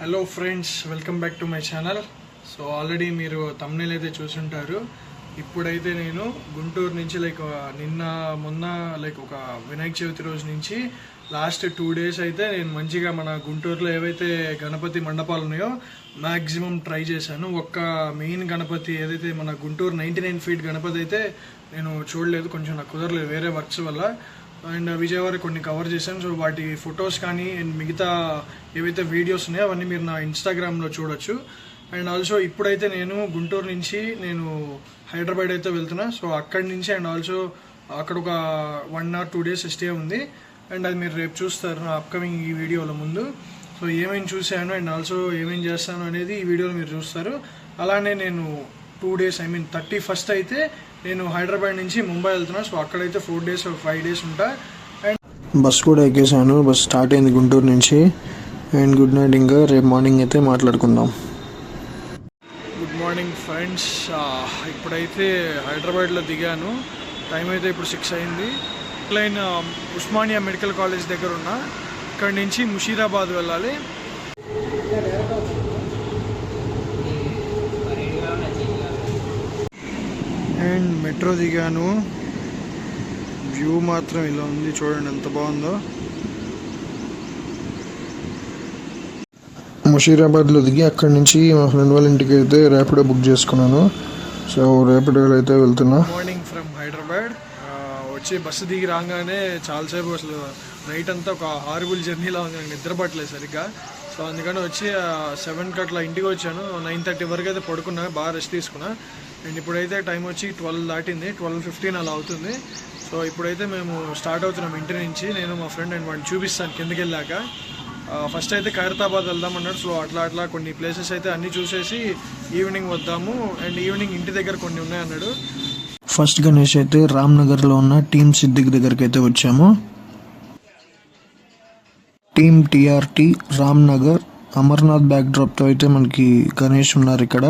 Hello friends, welcome back to my channel. So already మీరు తమ్నెయిల్ అయితే చూసుంటారు. ఇప్పుడైతే నేను గుంటూరు నుంచి మొన్న ఒక వినాయక చవితి రోజు నుంచి లాస్ట్ 2 days అయితే నేను మంచిగా మన గుంటూరులో ఏవైతే గణపతి మండపాలు ఉన్నాయో మ్యాక్సిమం ట్రై చేశాను. ఒక్క మెయిన్ గణపతి ఏదైతే మన గుంటూరు 99 feet గణపతి అయితే నేను చూడలేదు, కొంచెం నాకు కుదరలేదు వేరే వర్క్స్ వల్ల. అండ్ విజయవాడ కొన్ని కవర్ చేశాను. సో వాటి ఫొటోస్ కానీ అండ్ మిగతా ఏవైతే వీడియోస్ ఉన్నాయో అవన్నీ మీరు నా ఇన్స్టాగ్రామ్లో చూడొచ్చు. అండ్ ఆల్సో ఇప్పుడైతే నేను గుంటూరు నుంచి నేను హైదరాబాద్ అయితే వెళ్తున్నా. సో అక్కడి నుంచి అండ్ ఆల్సో అక్కడ ఒక 1 or 2 days స్టే ఉంది. అండ్ అది మీరు రేపు చూస్తారు నా అప్కమింగ్ ఈ వీడియోలో ముందు. సో ఏమేమి చూశాను అండ్ ఆల్సో ఏమేమి చేస్తాను అనేది ఈ వీడియోలో మీరు చూస్తారు. అలానే నేను 2 days 31st అయితే నేను హైదరాబాద్ నుంచి ముంబై వెళ్తున్నా. సో అక్కడైతే 4 days 5 days ఉంటా. అండ్ బస్ కూడా ఎక్కేసాను. బస్ స్టార్ట్ అయింది గుంటూరు నుంచి. And good night. ఇంకా రేపు మార్నింగ్ అయితే మాట్లాడుకుందాం. Good morning friends. ఇప్పుడైతే హైదరాబాద్లో దిగాను. టైం అయితే ఇప్పుడు 6 అయింది. లైన్ ఉస్మానియా మెడికల్ కాలేజ్ దగ్గర ఉన్నా. ఇక్కడ నుంచి ముషీరాబాద్ వెళ్ళాలి. అండ్ మెట్రో దిగాను. వ్యూ మాత్రం ఇలా ఉంది, చూడండి ఎంత బాగుందో. ముషీరాబాద్లో దిగి అక్కడి నుంచి మా ఫ్రెండ్ వాళ్ళ ఇంటికి అయితే ర్యాపిడో బుక్ చేసుకున్నాను. సో ర్యాపిడోలో అయితే వెళ్తున్నా. మార్నింగ్ ఫ్రమ్ హైదరాబాద్ వచ్చి బస్సు దిగి రాగానే చాలాసేపు అసలు నైట్ అంతా ఒక హారబుల్ జర్నీలా ఉంది. నాకు నిద్ర పట్టలేదు సరిగ్గా. సో అందుకని వచ్చి 7కి అట్లా ఇంటికి వచ్చాను. 9:30 వరకు అయితే పడుకున్నా, బాగా రెస్ట్ తీసుకున్నా. అండ్ ఇప్పుడైతే టైం వచ్చి 12 దాటింది, 12:15 అలా అవుతుంది. సో ఇప్పుడైతే మేము స్టార్ట్ అవుతున్నాం ఇంటి నుంచి. నేను మా ఫ్రెండ్ అండ్ వాడిని చూపిస్తాను కిందకి వెళ్ళాక. ఫస్ట్ అయితే ఖైరతాబాద్ వెళ్దాం అన్నాడు. సో అట్లా కొన్ని ప్లేసెస్ అయితే అన్నీ చూసేసి ఈవినింగ్ వద్దాము. అండ్ ఈవినింగ్ ఇంటి దగ్గర కొన్ని ఉన్నాయన్నాడు. ఫస్ట్ గణేష్ అయితే రామ్నగర్లో ఉన్న టీమ్ సిద్దిక్ దగ్గరికి అయితే వచ్చాము. టీమ్ టీఆర్టీ రామ్నగర్ అమర్నాథ్ బ్యాక్డ్రాప్తో అయితే మనకి గణేష్ ఉన్నారు ఇక్కడ.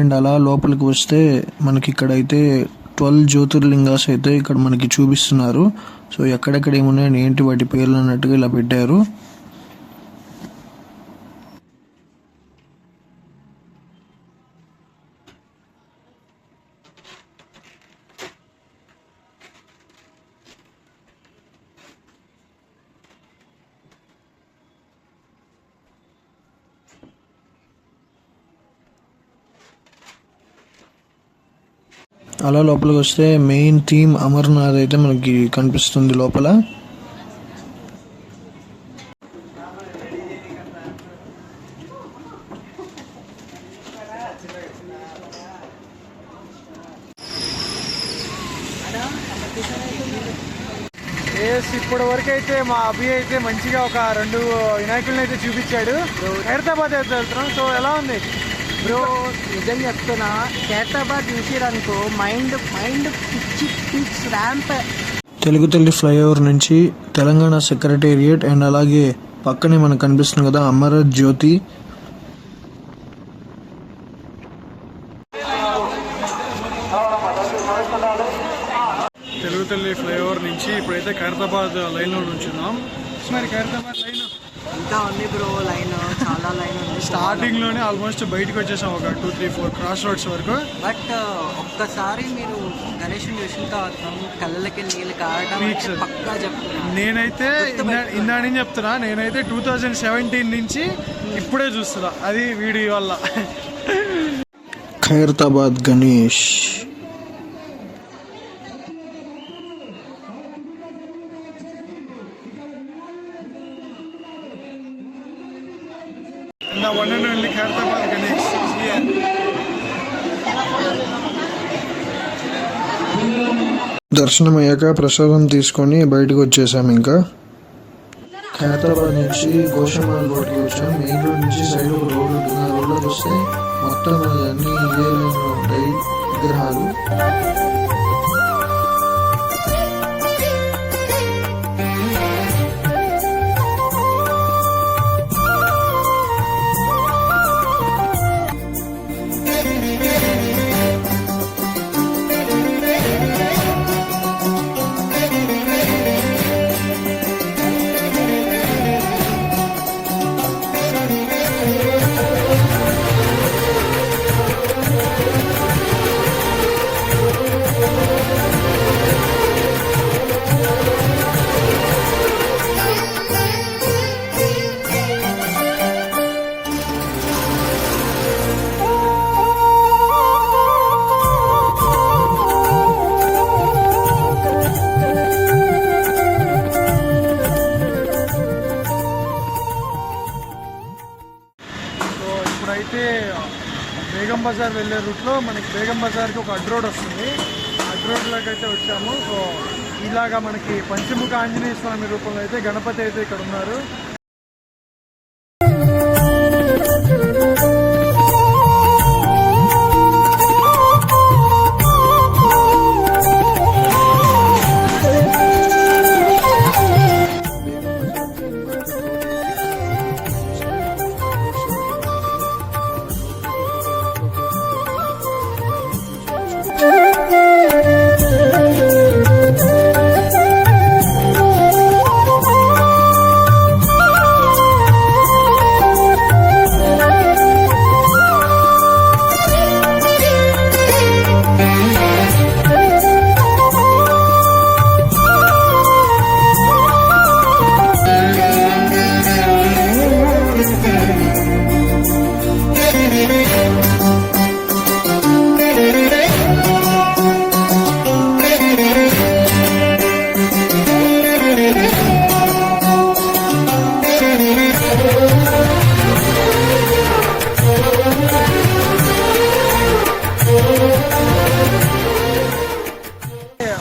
అండ్ అలా లోపలికి వస్తే మనకి ఇక్కడైతే 12 జ్యోతిర్లింగాస్ అయితే ఇక్కడ మనకి చూపిస్తున్నారు. సో ఎక్కడెక్కడ ఏమున్నాయని ఏంటి వాటి పేర్లు అన్నట్టుగా ఇలా పెట్టారు. అలా లోపలికి వస్తే మెయిన్ థీమ్ అమర్నాథ్ అయితే మనకి కనిపిస్తుంది లోపల. ఇప్పటి వరకు అయితే మా అభి అయితే మంచిగా ఒక 2 వినాయకులను అయితే చూపించాడు. ఖైరతాబాద్ అయితే వెళ్తున్నాం. సో ఎలా ఉంది బ్రో? నిజం చెప్తున్నా, ఖైరతాబాద్ చూసిరనుకో మైండ్ పిచ్ ర్యాంప్. తెలుగు తల్లి ఫ్లైఓవర్ నుంచి తెలంగాణ సెక్రటేరియట్ అండ్ అలాగే పక్కనే మనకు కనిపిస్తుంది కదా అమర జ్యోతి. తెలుగు తల్లి ఫ్లైఓవర్ నుంచి ఇప్పుడైతే ఖైరతాబాద్ లైన్లో నుంచున్నాం. మరి ఖైరతాబాద్ లైన్ ఇంకా ఉంది బ్రో, లైన్ చాలా లైన్ ఉంది. స్టార్టింగ్లోనే ఆల్మోస్ట్ బయటకు వచ్చేసాం ఒక 2, 3, 4 క్రాస్ రోడ్స్ వరకు. బట్ ఒక్కసారి మీరు గణేష్ చూసిన తర్వాత కళ్ళకి నీళ్ళు కారడం పక్కా చెప్తున్నా. నేనైతే ఇందాని చెప్తున్నా, నేనైతే 2017 నుంచి ఇప్పుడే చూస్తున్నా, అది వీడియో వల్ల. Khairatabad Ganesh The one and only Khairathabad Ganesh is here. దర్శనం అయ్యాక ప్రసాదం తీసుకొని బయటకు వచ్చేసాము. ఇంకా ఖైరతాబాద్ నుంచి గోషమాల్ రోడ్కి వచ్చాం. మెయిన్ రోడ్ నుంచి సైడ్ ఒక రోడ్ ఉంటుంది. ఆ రోడ్లోకి వస్తే మొత్తం అన్ని ఇదే లైన్లో ఉంటాయి విగ్రహాలు. ఇప్పుడైతే బేగం బజార్ వెళ్ళే రూట్లో మనకి బేగం బజార్కి ఒక అడ్ రోడ్ వస్తుంది. అడ్ రోడ్లోకి అయితే వచ్చాము. సో ఇలాగా మనకి పంచముఖ ఆంజనేయ స్వామి రూపంలో అయితే గణపతి అయితే ఇక్కడ ఉన్నారు.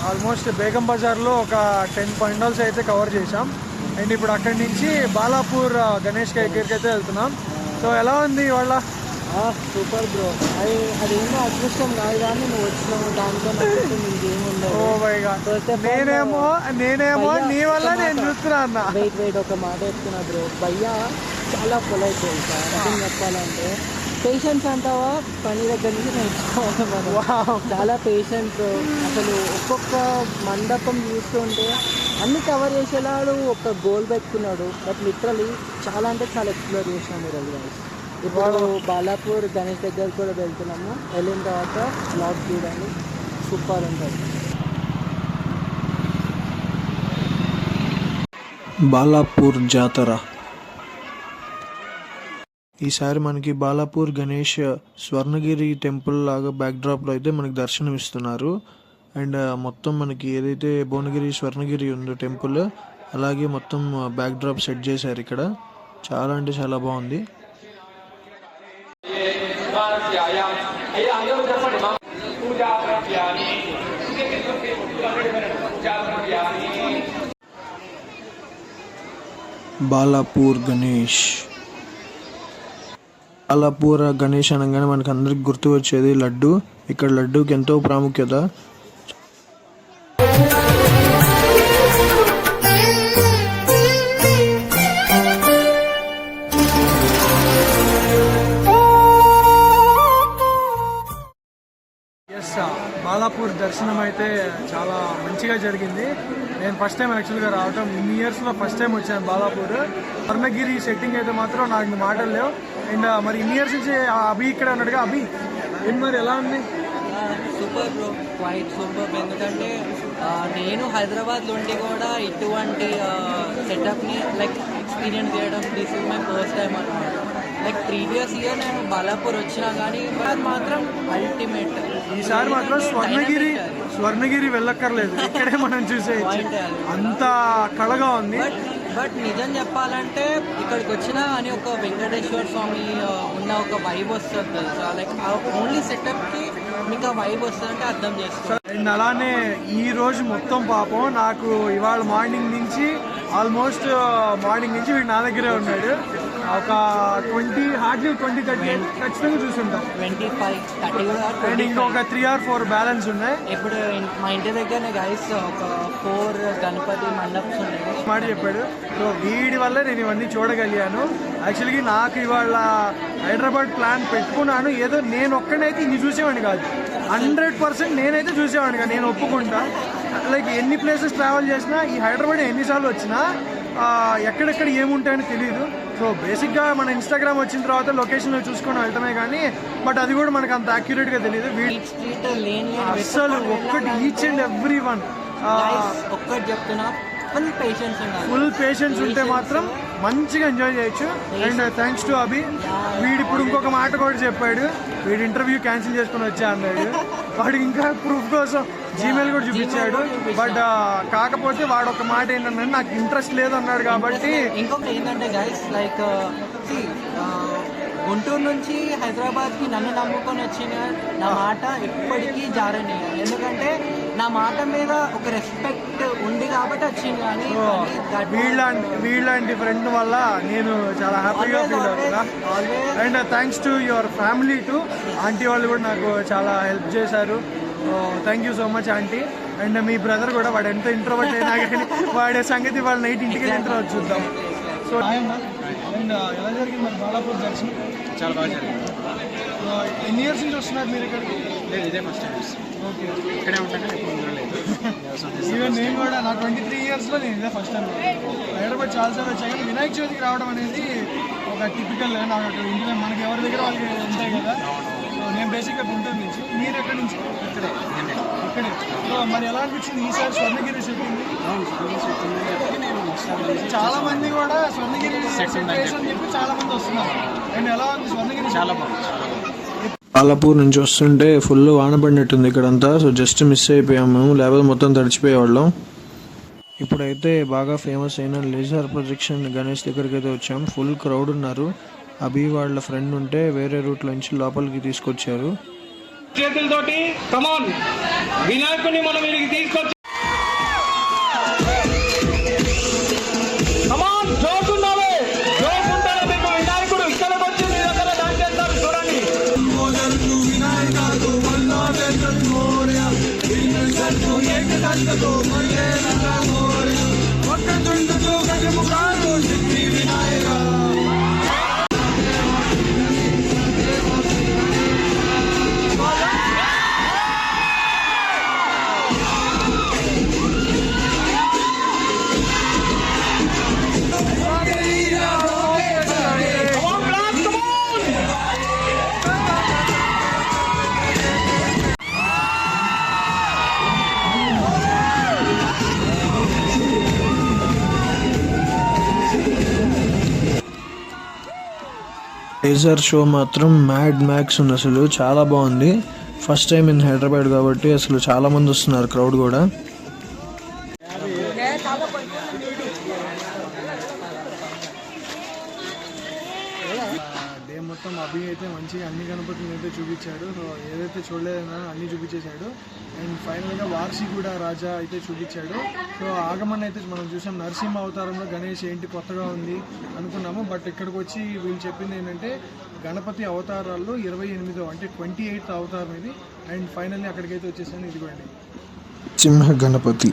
ఆల్మోస్ట్ బేగం బజార్లో ఒక 10 పండాల్స్ అయితే కవర్ చేసాం. అండ్ ఇప్పుడు అక్కడి నుంచి బాలాపూర్ గణేష్ దగ్గరికి అయితే వెళ్తున్నాం. సో ఎలా ఉంది ఇవాళ? Super bro. అదేమో అదృష్టం కాదు కానీ నువ్వు వచ్చినావు దాంతో ఇంకేముండదు. Oh my God. నేనేమో నీ వల్ల నేను చూస్తున్నా అన్న. వెయిట్ ఒక మాట చెప్తున్నా బ్రో. భయ్యా చాలా పొలైట్ తెలుసా నిజం చెప్పాలంటే. పేషెన్స్ అంటావా పని దగ్గర నుంచి నేర్చుకోవాలి మనం. చాలా పేషెంట్. అసలు ఒక్కొక్క మండపం చూస్తుంటే అన్ని కవర్ చేసేలాడు ఒక గోల్ పెట్టుకున్నాడు. బట్ లిటరలీ చాలా అంటే చాలా ఎక్స్ప్లోర్ చేసినాం మీరు గైస్. ఇప్పుడు బాలాపూర్ గణేష్ దగ్గర కూడా వెళ్తున్నాము. వెళ్ళిన తర్వాత బ్లాగ్ చూడండి, సూపర్ ఉంటుంది. బాలాపూర్ జాతర. ఈసారి మనకి బాలాపూర్ గణేష్ స్వర్ణగిరి టెంపుల్ లాగా బ్యాక్డ్రాప్లో అయితే మనకి దర్శనం ఇస్తున్నారు. అండ్ మొత్తం మనకి ఏదైతే భువనగిరి స్వర్ణగిరి ఉందో టెంపుల్ అలాగే మొత్తం బ్యాక్డ్రాప్ సెట్ చేశారు ఇక్కడ. చాలా అంటే చాలా బాగుంది. బాలాపూర్ గణేష్. బాలాపూర్ గణేష్ అనగానే మనకు అందరికి గుర్తు వచ్చేది లడ్డు. ఇక్కడ లడ్డూకి ఎంతో ప్రాముఖ్యత. బాలాపూర్ దర్శనం అయితే చాలా మంచిగా జరిగింది. నేను ఫస్ట్ టైం యాక్చువల్గా రావటం, ఇన్ని ఇయర్స్లో ఫస్ట్ టైం వచ్చాను బాలాపూర్. స్వర్ణగిరి సెట్టింగ్ అయితే మాత్రం నాకు మాటలు లేవు. అండ్ మరి ఇన్ని ఇయర్స్ నుంచి అభి ఇక్కడ ఉన్నాడుగా. అభి ఏం మరి ఎలా ఉంది? Super bro, quite super. ఎందుకంటే నేను హైదరాబాద్లో ఉండి కూడా ఇటువంటి సెటప్ని లైక్ ఎక్స్పీరియన్స్ చేయడం this is my first time అనమాట. లైక్ ప్రీవియస్ ఇయర్ నేను బాలాపూర్ వచ్చినా కానీ అది మాత్రం అల్టిమేట్. ఈసారి మాత్రం స్వర్ణగిరి వెళ్ళక్కర్లేదు, ఇక్కడే మనం చూసేయచ్చు. అంత కళగా ఉంది. బట్ నిజం చెప్పాలంటే ఇక్కడికి వచ్చినా అని ఒక వెంకటేశ్వర స్వామి ఉన్న ఒక వైబ్ వస్తుంది తెలుసా. లైక్ ఓన్లీ సెటప్కి మీకు ఆ వైబ్ వస్తుందంటే అర్థం చేసుకోవాలి. అండ్ అలానే ఈ రోజు మొత్తం పాపం నాకు ఇవాళ మార్నింగ్ నుంచి ఆల్మోస్ట్ వీడు నా దగ్గరే ఉన్నాడు. ఒక 20-30 ఖచ్చితంగా చూసుంటాం. 25-30 అండ్ ఇంకొక 3 or 4 బ్యాలెన్స్ ఉన్నాయి. ఇప్పుడు మా ఇంటి దగ్గరనే గైస్ ఒక 4 గణపతి మండప్స్ ఉన్నాయి మాట చెప్పాడు. సో వీడి వల్ల నేను ఇవన్నీ చూడగలిగాను. యాక్చువల్గా నాకు ఇవాళ హైదరాబాద్ ప్లాన్ పెట్టుకున్నాను. ఏదో నేను ఒక్కడైతే ఇన్ని చూసేవాడిని కాదు, 100% నేనైతే చూసేవాడిని కాదు. నేను ఒప్పుకుంటా. లైక్ ఎన్ని ప్లేసెస్ ట్రావెల్ చేసినా ఈ హైదరాబాద్ ఎన్నిసార్లు వచ్చినా ఎక్కడెక్కడ ఏముంటాయని తెలియదు. సో బేసిక్గా మన ఇన్స్టాగ్రామ్ వచ్చిన తర్వాత లొకేషన్లో చూసుకొని వెళ్తామే కానీ బట్ అది కూడా మనకు అంత యాక్యురేట్గా తెలియదు. అసలు ఒక్కటి ఈచ్ అండ్ ఎవ్రీ వన్ ఒక్కటి చెప్తున్నా, ఫుల్ పేషెన్స్ ఉంటే మాత్రం మంచిగా ఎంజాయ్ చేయొచ్చు. అండ్ థ్యాంక్స్ టు అభి. వీడు ఇప్పుడు ఇంకొక మాట కూడా చెప్పాడు, వీడి ఇంటర్వ్యూ క్యాన్సిల్ చేసుకుని వచ్చా అన్నాడు. వాడికి ఇంకా ప్రూఫ్ కోసం జీమెయిల్ కూడా చూపించాడు. బట్ కాకపోతే వాడు ఒక మాట ఏంటంటే నాకు ఇంట్రెస్ట్ లేదు అన్నాడు కాబట్టి. ఇంకొకటి ఏంటంటే గైస్ లైక్ గుంటూరు నుంచి హైదరాబాద్కి నన్ను నమ్ముకొని వచ్చిన నా మాట ఎప్పటికీ జారని, ఎందుకంటే నా మాట మీద ఒక రెస్పెక్ట్ ఉంది కాబట్టి వచ్చింది. కానీ వీళ్ళంటి ఫ్రెండ్ వల్ల నేను చాలా హ్యాపీగా ఫీల్ అవుతున్నా. And thanks to your family to aunty వాళ్ళు కూడా నాకు చాలా హెల్ప్ చేశారు. Thank you so much aunty. And me brother కూడా, వాడు ఎంత ఇంట్రోవర్ట్ అయినా కానీ వాడే సంగతి వాళ్ళ నైట్ ఇంటికి వెళ్ళిన తర్వాత చూద్దాం. సో అండ్ ఎలా జరిగింది మరి బాలాపూర్ దర్శనం? చాలా బాగా జరిగింది. ఎన్ని ఇయర్స్ నుంచి వస్తున్నారు మీరు ఇక్కడికి? లేదు, ఇదే ఫస్ట్ టైం. ఓకే, ఇక్కడే ఉంటాను, ఎప్పుడు లేదు. ఈవెన్ నేను కూడా నా 23 ఇయర్స్లో నేను ఇదే ఫస్ట్ టైం. హైదరాబాద్ చాలాసార్లు వచ్చాయి కానీ వినాయక చవితికి రావడం అనేది ఒక టిపికల్. నాకు ఇంట్లో మనకి ఎవరి దగ్గర వాళ్ళకి ఉంటాయి కదా. సో నేను బేసిక్గా గుంటూరు నుంచి. మీరు ఎక్కడి నుంచి? ఇక్కడే. సో మరి ఎలా అనిపించింది ఈసారి స్వర్ణగిరి సెట్టింగ్? చాలా మంది కూడా స్వర్ణగిరి సెట్ అని చెప్పి చాలా మంది వస్తున్నారు. అండ్ ఎలా ఉంది స్వర్ణగిరి? చాలా బాగుంది. బాలాపూర్ నుంచి వస్తుంటే ఫుల్ వాన పడినట్టుంది ఇక్కడంతా. సో జస్ట్ మిస్ అయిపోయాము మేము, లేకపోతే మొత్తం తడిచిపోయేవాళ్ళం. ఇప్పుడైతే బాగా ఫేమస్ అయిన లేజర్ ప్రొజెక్షన్ గణేష్ దగ్గరికి అయితే వచ్చాం. ఫుల్ క్రౌడ్ ఉన్నారు. అభి వాళ్ళ ఫ్రెండ్ ఉంటే వేరే రూట్లో నుంచి లోపలికి తీసుకొచ్చారు. చేతులతోటి కమాన్ వినాయకుడిని మనం వీరికి తీసుకొచ్చి కమాన్ జోకుండాలి. జోకుంటారా మీకు వినాయకుడు ఇక్కడికి వచ్చి మీ దగ్గర డాన్స్ చేస్తారు చూడండి. లేజర్ షో మాత్రం మ్యాడ్ మ్యాక్స్ ఉంది, అసలు చాలా బాగుంది. ఫస్ట్ టైం ఇన్ హైదరాబాద్ కాబట్టి అసలు చాలా మంది వస్తున్నారు, క్రౌడ్ కూడా. డే మొత్తం అభి అయితే మంచిగా అన్ని గణపతులను అయితే చూపించాడు. సో ఏదైతే చూడలేదన్నా అన్నీ చూపించేశాడు. అండ్ ఫైనల్గా వార్షిగూడ రాజా అయితే చూపించాడు. సో ఆగమన్ అయితే మనం చూసాం, నరసింహ అవతారంలో గణేష్ ఏంటి కొత్తగా ఉంది అనుకున్నాము. బట్ ఇక్కడికి వచ్చి వీళ్ళు చెప్పింది ఏంటంటే గణపతి అవతారాల్లో 28వ అంటే 28th అవతారం ఇది. అండ్ ఫైనల్లీ అక్కడికైతే వచ్చేసాను. ఇదిగోండి సింహ గణపతి.